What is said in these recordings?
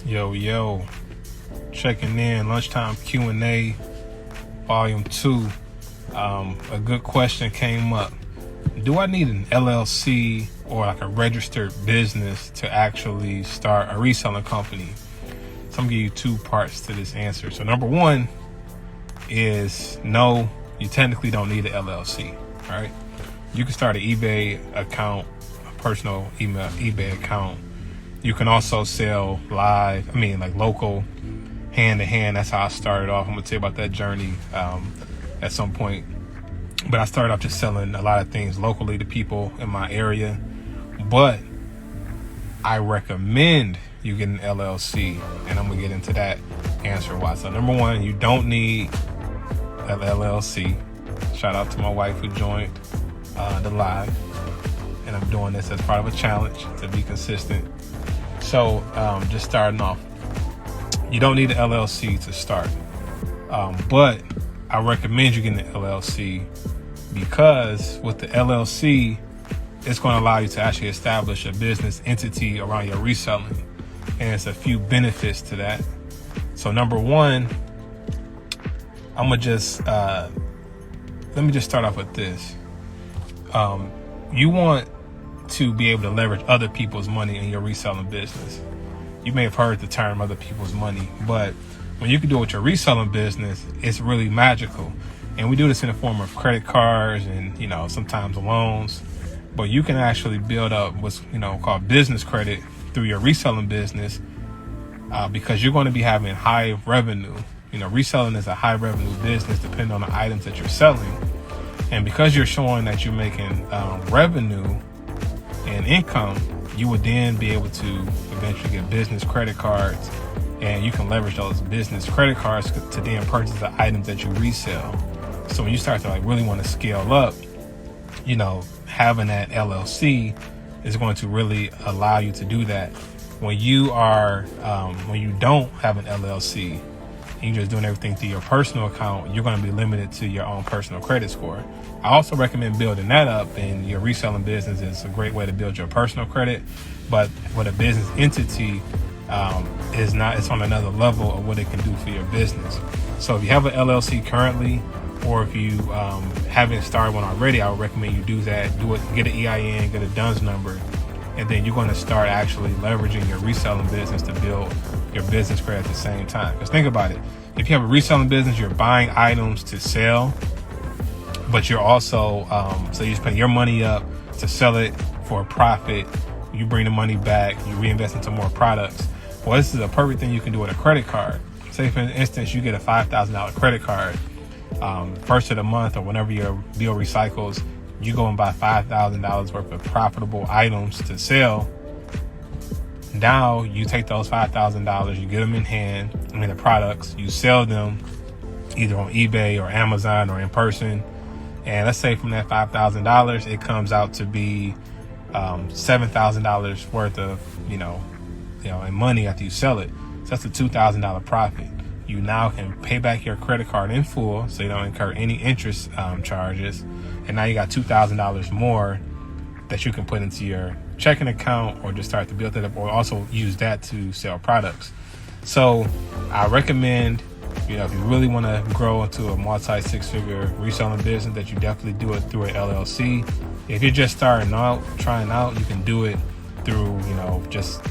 Yo, checking in, Lunchtime Q+A, Volume 2. A good question came up. Do I need an LLC or like a registered business to actually start a reselling company? So I'm gonna give you two parts to this answer. So number one is no, you technically don't need an LLC, all right? You can start an eBay account, a personal eBay account. You can also sell live, like local, hand to hand. That's how I started off. I'm gonna tell you about that journey at some point. But I started off just selling a lot of things locally to people in my area. But I recommend you get an LLC, and I'm gonna get into that answer why. So number one, you don't need an LLC. Shout out to my wife who joined the live, and I'm doing this as part of a challenge to be consistent. So just starting off, you don't need an LLC to start, but I recommend you getting an LLC because with the LLC, it's going to allow you to actually establish a business entity around your reselling, and it's a few benefits to that. So number one, I'm gonna just let me just start off with this. You want to be able to leverage other people's money in your reselling business. You may have heard the term other people's money, but when you can do it with your reselling business, it's really magical. And we do this in the form of credit cards and, sometimes loans, but you can actually build up what's, called business credit through your reselling business because you're going to be having high revenue. Reselling is a high revenue business depending on the items that you're selling. And because you're showing that you're making revenue and income, you would then be able to eventually get business credit cards, and you can leverage those business credit cards to then purchase the items that you resell. So when you start to really want to scale up, having that LLC is going to really allow you to do that. When you don't have an LLC, and you're just doing everything through your personal account, you're going to be limited to your own personal credit score. I also recommend building that up, and your reselling business is a great way to build your personal credit. But with a business entity, it's on another level of what it can do for your business. So if you have an LLC currently, or if you haven't started one already, I would recommend you do that. Get an EIN, get a DUNS number, and then you're going to start actually leveraging your reselling business to build your business credit at the same time. Because think about it. If you have a reselling business, you're buying items to sell, but you're also, so you spend your money up to sell it for a profit. You bring the money back, you reinvest into more products. Well, this is a perfect thing you can do with a credit card. Say for instance, you get a $5,000 credit card, first of the month or whenever your bill recycles, you go and buy $5,000 worth of profitable items to sell. Now you take those $5,000, you get them in hand, the products, you sell them either on eBay or Amazon or in person. And let's say from that $5,000, it comes out to be $7,000 worth of, in money after you sell it. So that's a $2,000 profit. You now can pay back your credit card in full, so you don't incur any interest charges. And now you got $2,000 more that you can put into your checking account, or just start to build it up, or also use that to sell products. So I recommend, if you really want to grow into a multi-six-figure reselling business, that you definitely do it through an LLC. If you're just starting out, trying out, you can do it through, just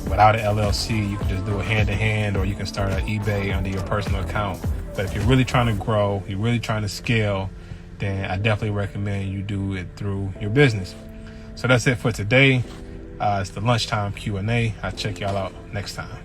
without an LLC. You can just do it hand-to-hand, or you can start an eBay under your personal account. But if you're really trying to grow, you're really trying to scale, then I definitely recommend you do it through your business. So that's it for today. It's the Lunchtime Q&A. I'll check y'all out next time.